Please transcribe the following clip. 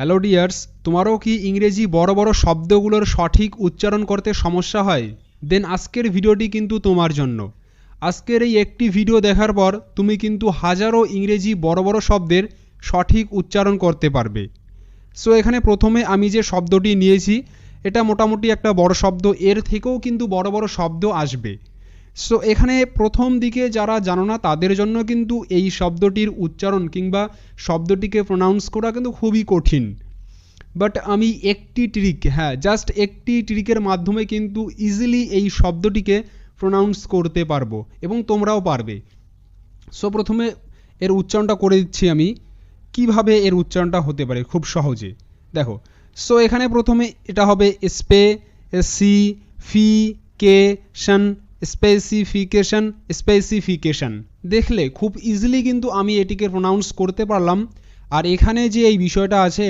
Hello dears, তোমারও কি ইংরেজি বড় বড় শব্দগুলোর সঠিক উচ্চারণ করতে সমস্যা হয়? দেন আজকের ভিডিওটি কিন্তু তোমার জন্য। আজকের এই একটি ভিডিও দেখার পর তুমি কিন্তু হাজারো ইংরেজি বড় বড় শব্দের সঠিক উচ্চারণ করতে পারবে। সো এখানে প্রথমে আমি যে শব্দটি নিয়েছি এটা মোটামুটি একটা বড় শব্দ, এর থেকেও কিন্তু বড় বড় শব্দ আসবে। সো এখানে প্রথম দিকে যারা জানো না তাদের জন্য কিন্তু এই শব্দটির উচ্চারণ কিংবা শব্দটিকে প্রোনাউন্স করা কিন্তু খুবই কঠিন। বাট আমি একটি ট্রিক, জাস্ট একটি ট্রিকের মাধ্যমে কিন্তু ইজিলি এই শব্দটিকে প্রোনাউন্স করতে পারবো এবং তোমরাও পারবে। সো প্রথমে এর উচ্চারণটা করে দিচ্ছি আমি, কিভাবে এর উচ্চারণটা হতে পারে খুব সহজে। দেখো, সো এখানে প্রথমে এটা হবে স্পেসিফিকেশন। দেখলে খুব ইজিলি কিন্তু আমি এটিকে প্রোনাউন্স করতে পারলাম। আর এখানে যে এই বিষয়টা আছে